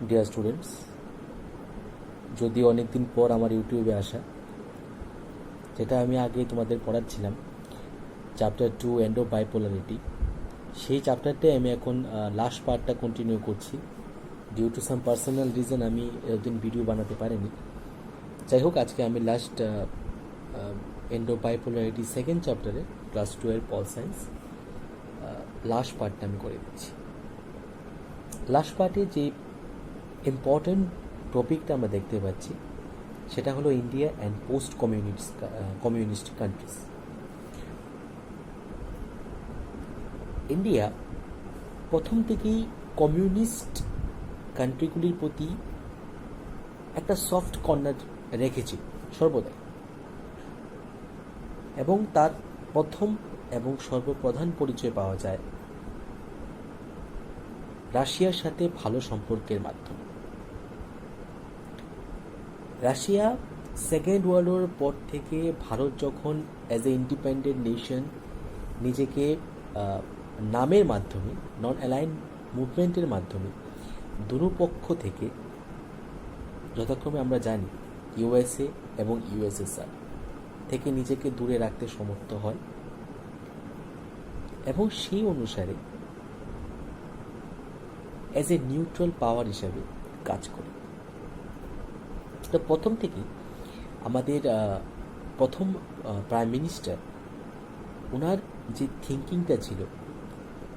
Dear students, যদিও অনেক দিন পর আমার ইউটিউবে আসা, যেটা আমি আগে তোমাদের পড়াচ্ছিলাম চ্যাপ্টার 2 এন্ড অফ বাইপোলারিটি, সেই চ্যাপ্টারটাই আমি এখন লাস্ট পার্টটা কন্টিনিউ করছি। Due to some personal reason আমি এতদিন ভিডিও বানাতে পারিনি। যাই হোক, আজকে আমি last end of bipolarity second চ্যাপ্টারে ক্লাস 12 পল সায়েন্স লাস্ট পার্টটা আমি করে দিচ্ছি। লাস্ট পার্টে যে ইম্পর্টেন্ট টপিকটা আমরা দেখতে পাচ্ছি সেটা হলো India and post communist countries. India প্রথম থেকেই কমিউনিস্ট কান্ট্রিগুলির প্রতি একটা সফট কর্নার রেখেছে সর্বদাই, এবং তার প্রথম এবং সর্বপ্রধান পরিচয় পাওয়া যায় রাশিয়ার সাথে ভালো সম্পর্কের মাধ্যমে। রাশিয়া সেকেন্ড ওয়ার্ল্ড ওয়ার পর থেকে ভারত যখন অ্যাজ এ ইন্ডিপেন্ডেন্ট নেশন নিজেকে নামের মাধ্যমে, নন অ্যালাইন মুভমেন্টের মাধ্যমে দুটো পক্ষ থেকে, যথাক্রমে আমরা জানি ইউএসএ এবং ইউএসএসআর থেকে নিজেকে দূরে রাখতে সমর্থ হয়, এবং সেই অনুসারে অ্যাজ এ নিউট্রাল পাওয়ার হিসাবে কাজ করে। তো প্রথম থেকেই আমাদের প্রথম প্রাইম মিনিস্টার, ওনার যে থিঙ্কিংটা ছিল,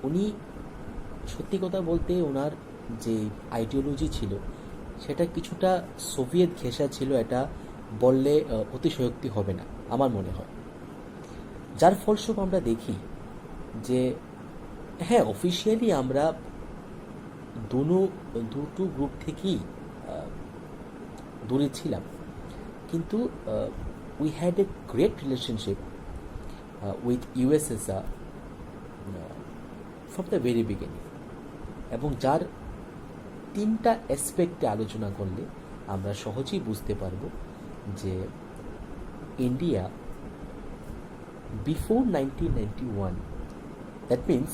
উনি সত্যি কথা বলতে ওনার যে আইডিওলজি ছিল সেটা কিছুটা সোভিয়েত ঘেঁষা ছিল, এটা বললে অতিশয়োক্তি হবে না আমার মনে হয়। যার ফলস্বরূপ আমরা দেখি যে হ্যাঁ, অফিসিয়ালি আমরা দুটো গ্রুপ থেকেই দূরে ছিলাম, কিন্তু we had a great relationship with USSR from the very beginning, এবং যার তিনটা অ্যাসপেক্টে আলোচনা করলে আমরা সহজেই বুঝতে পারব যে ইন্ডিয়া বিফোর 1991, দ্যাট মিন্স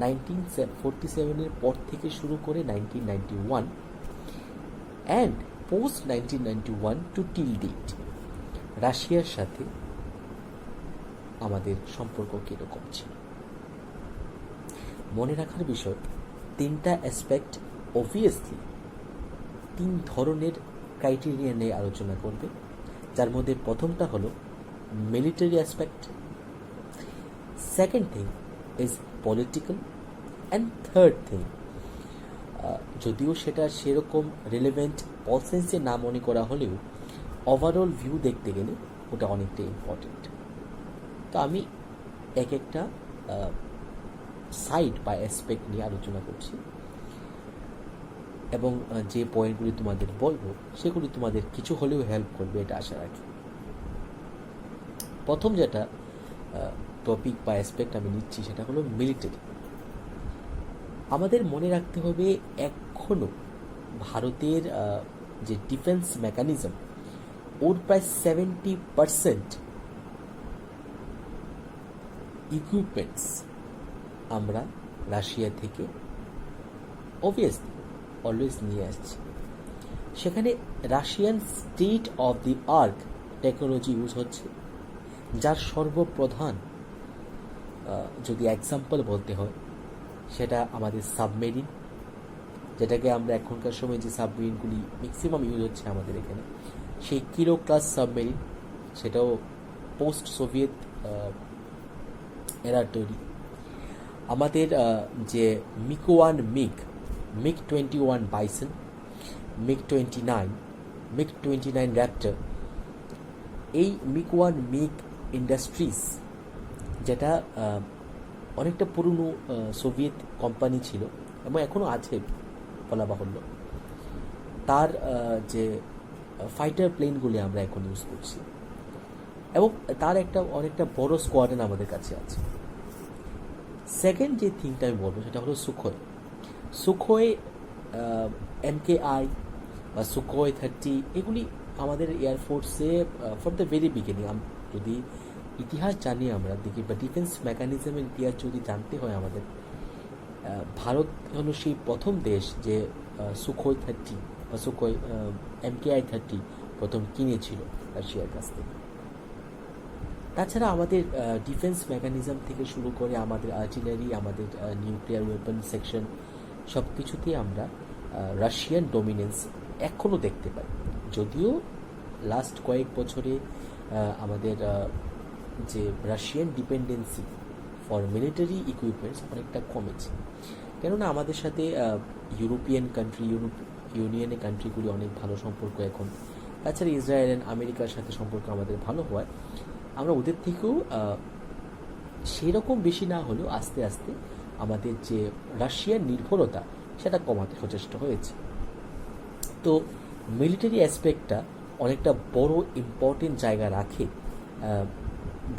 1947 পর থেকে শুরু করে 1991 and post 1991 to till date, রাশিয়ার সাথে আমাদের সম্পর্ক কীরকম ছিল। মনে রাখার বিষয়, তিনটা অ্যাসপেক্ট অবভিয়াসলি তিন ধরনের ক্রাইটেরিয়া নিয়ে আলোচনা করবে, যার মধ্যে প্রথমটা হলো military aspect, second thing is political, and third thing, যদিও সেটা সেরকম রিলেভেন্ট পল সায়েন্সে না মনে করা হলেও ওভারঅল ভিউ দেখতে গেলে ওটা অনেকটা ইম্পর্টেন্ট। তো আমি এক একটা সাইড বা অ্যাসপেক্ট নিয়ে আলোচনা করছি, এবং যে পয়েন্টগুলি তোমাদের বলবো সেগুলি তোমাদের কিছু হলেও হেল্প করবে, এটা আশা রাখি। প্রথম যেটা টপিক বা অ্যাসপেক্ট আমি নিচ্ছি সেটা হলো মিলিটারি। আমাদের মনে রাখতে হবে এখনও ভারতের যে ডিফেন্স মেকানিজম, ওর প্রায় 70% ইকুইপমেন্টস আমরা রাশিয়া থেকে অবভিয়াসলি অলওয়েজ নিয়ে আসছি। সেখানে Russian state of the art technology use হচ্ছে, যার সর্বপ্রধান যদি এক্সাম্পল বলতে হয় সেটা আমাদের সাবমেরিন, যেটাকে আমরা এখনকার সময় যে সাবমেরিনগুলি ম্যাক্সিমাম ইউজ হচ্ছে আমাদের এখানে, সেই কিরো ক্লাস সাবমেরিন, সেটাও পোস্ট সোভিয়েত এরার তৈরি। আমাদের যে মিগ 21 বাইসন, মিগ 29 র্যাপ্টার, এই মিগ ইন্ডাস্ট্রিজ, যেটা অনেকটা পুরনো সোভিয়েত কোম্পানি ছিল এবং এখনও আছে বলা বাহুল্য, তার যে ফাইটার প্লেনগুলি আমরা এখন ইউজ করছি, এবং তার অনেকটা বড় স্কোয়াড্রন আমাদের কাছে আছে। সেকেন্ড যে থিংটা আমি বলবো সেটা হলো সুখোই MKI বা সুখোই 30, এগুলি আমাদের এয়ারফোর্সে ফ্রম দ্য ভেরি বিগিনিং, যদি ইতিহাস জানি আমরা দেখি বা ডিফেন্স মেকানিজমের ইতিহাস যদি জানতে হয় আমাদের, ভারত হলো সেই প্রথম দেশ যে সুখোই 30 বা সুখোই MKI-30 প্রথম কিনেছিল রাশিয়ার কাছ থেকে। তাছাড়া আমাদের ডিফেন্স মেকানিজম থেকে শুরু করে আমাদের আর্টিলারি, আমাদের নিউক্লিয়ার ওয়েপন সেকশন, সব কিছুতেই আমরা রাশিয়ান ডমিনেন্স এখনও দেখতে পাই। যদিও লাস্ট কয়েক বছরে আমাদের যে Russian dependency for military equipments অনেকটা কমেছে, কেননা আমাদের সাথে ইউরোপিয়ান কান্ট্রি, ইউনিয়নের কান্ট্রিগুলি অনেক ভালো সম্পর্ক এখন। তাছাড়া ইসরায়েল অ্যান্ড আমেরিকার সাথে সম্পর্ক আমাদের ভালো হওয়ায় আমরা ওদের থেকেও সেরকম বেশি না হলেও আস্তে আস্তে আমাদের যে রাশিয়ার নির্ভরতা সেটা কমাতে সচেষ্ট হয়েছে। তো মিলিটারি অ্যাসপেক্টটা অনেকটা বড় ইম্পর্টেন্ট জায়গা রাখে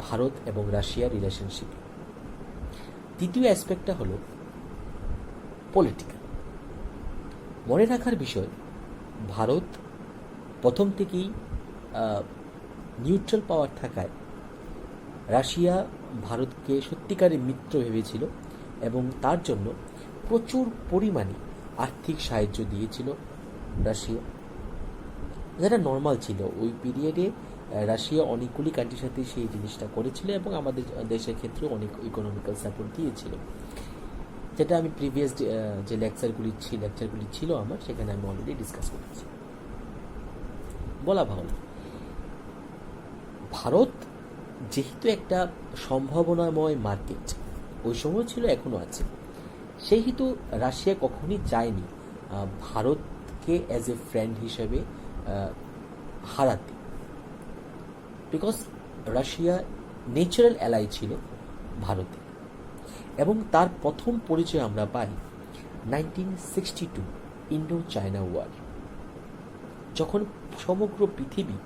ভারত এবং রাশিয়ার রিলেশনশিপে। দ্বিতীয় অ্যাসপেক্টটা হলো পলিটিক্যাল। মনে রাখার বিষয়, ভারত প্রথম থেকেই নিউট্রাল পাওয়ার থাকায় রাশিয়া ভারতকে সত্যিকারের মিত্র ভেবেছিল এবং তার জন্য প্রচুর পরিমাণে আর্থিক সাহায্য দিয়েছিল রাশিয়া, যেটা নর্মাল ছিল। ওই পিরিয়ডে রাশিয়া অনেকগুলি কান্ট্রির সাথে সেই জিনিসটা করেছিল এবং আমাদের দেশের ক্ষেত্রে অনেক ইকোনমিক্যাল সাপোর্ট দিয়েছিল, যেটা আমি প্রিভিয়াস যে লেকচারগুলি ছিল আমার, সেখানে আমি অলরেডি ডিসকাস করেছি। বলা ভালো, ভারত যেহেতু একটা সম্ভাবনাময় মার্কেট ওই সময় ছিল, এখনও আছে, সেহেতু রাশিয়া কখনই চায়নি ভারতকে অ্যাজ এ ফ্রেন্ড হিসেবে হারাতে, বিকজ রাশিয়া ন্যাচারাল অ্যালাই ছিল ভারতে। এবং তার প্রথম পরিচয় আমরা পাই 1962 ইন্ডো চায়না ওয়ার, যখন সমগ্র পৃথিবী,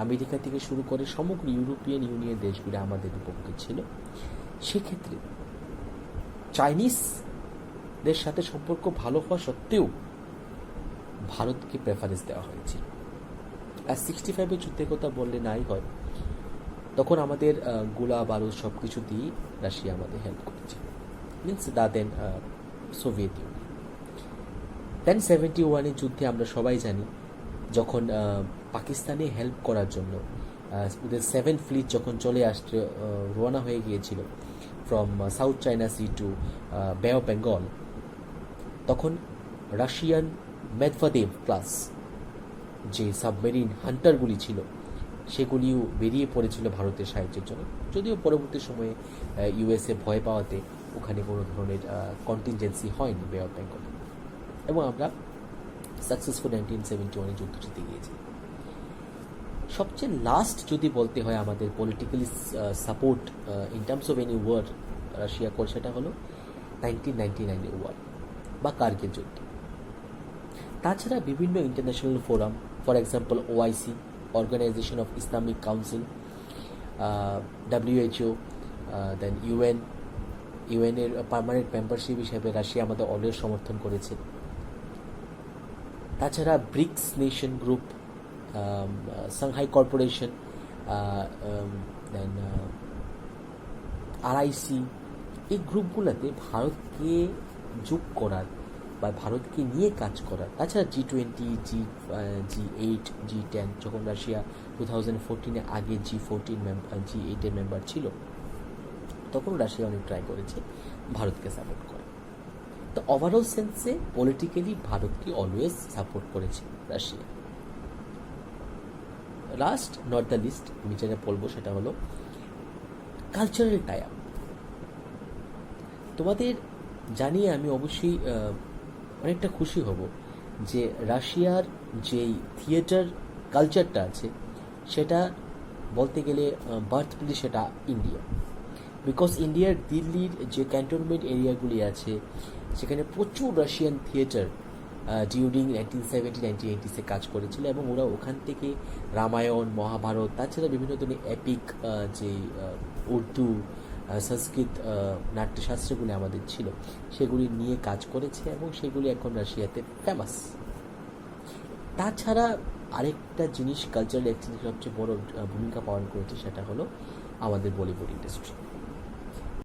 আমেরিকা থেকে শুরু করে সমগ্র ইউরোপিয়ান ইউনিয়ন দেশগুলো আমাদের বিপক্ষে ছিল। সেক্ষেত্রে চাইনিজদের সাথে সম্পর্ক ভালো হওয়া সত্ত্বেও ভারতকে প্রেফারেন্স দেওয়া হয়েছিল। আর 65-এর যুদ্ধের কথা বললে নাই হয়, তখন আমাদের গোলা বারুদ সব কিছু দিয়ে রাশিয়া আমাদের হেল্প করেছে, মিনস দেন সোভিয়েত ইউনিয়ন। দেন 71-এর যুদ্ধে আমরা সবাই জানি, যখন পাকিস্তানে হেল্প করার জন্য ওদের 7 ফ্লিট যখন চলে আসতে রওনা হয়ে গিয়েছিল from South China Sea to Bay of Bengal, তখন রাশিয়ান মেদভেদেভ ক্লাস যে সাবমেরিন হান্টারগুলি ছিল সেগুলিও বেরিয়ে পড়েছিল ভারতের সাহায্যের জন্য। যদিও পরবর্তী সময়ে ইউএসএ ভয় পাওয়াতে ওখানে কোনো ধরনের কন্টিনজেন্সি হয়নি বে অফ বেঙ্গল, এবং আমরা সাকসেসফুল 1971-এ যুদ্ধ জিতে গিয়েছি। সবচেয়ে লাস্ট যদি বলতে হয় আমাদের politically support in terms of any war Russia করে, সেটা হলো 1999-এর ওয়ার বা কার্গিল যুদ্ধ। তাছাড়া বিভিন্ন international forum, for example OIC, organisation of Islamic council, WHO, then ইউএনের পার্মানেন্ট মেম্বারশিপ হিসেবে রাশিয়া আমাদের অলওয়েজ সমর্থন করেছে। তাছাড়া BRICS nation group, Shanghai corporation, then RIC, এই গ্রুপগুলোতে ভারতকে যোগ করার বা ভারতকে নিয়ে কাজ করার, তাছাড়া G20, G8, G10, যখন রাশিয়া 2014-এ আগে G8-এর মেম্বার ছিল, তখন রাশিয়া অনেক ট্রাই করেছে ভারতকে সাপোর্ট করে। তো ওভারঅল সেন্সে পলিটিক্যালি ভারতকে অলওয়েজ সাপোর্ট করেছে Russia. Last not the least আমি যেটা বলবো সেটা হলো কালচারাল টাই আপ। তোমাদের জানিয়ে আমি অবশ্যই অনেকটা খুশি হব যে রাশিয়ার যেই থিয়েটার কালচারটা আছে সেটা বলতে গেলে বার্থ প্লেস সেটা ইন্ডিয়া, বিকজ ইন্ডিয়ার দিল্লির যে ক্যান্টনমেন্ট এরিয়াগুলি আছে সেখানে প্রচুর রাশিয়ান থিয়েটার ডিউরিং 1970-1980-এ কাজ করেছিল, এবং ওরা ওখান থেকে রামায়ণ, মহাভারত, তাছাড়া বিভিন্ন ধরনের এপিক যে উর্দু, সংস্কৃত নাট্যশাস্ত্রগুলি আমাদের ছিল সেগুলি নিয়ে কাজ করেছে, এবং সেগুলি এখন রাশিয়াতে ফেমাস। তাছাড়া আরেকটা জিনিস কালচারাল এক্সচেঞ্জে সবচেয়ে বড় ভূমিকা পালন করেছে, সেটা হলো আমাদের বলিউড ইন্ডাস্ট্রি।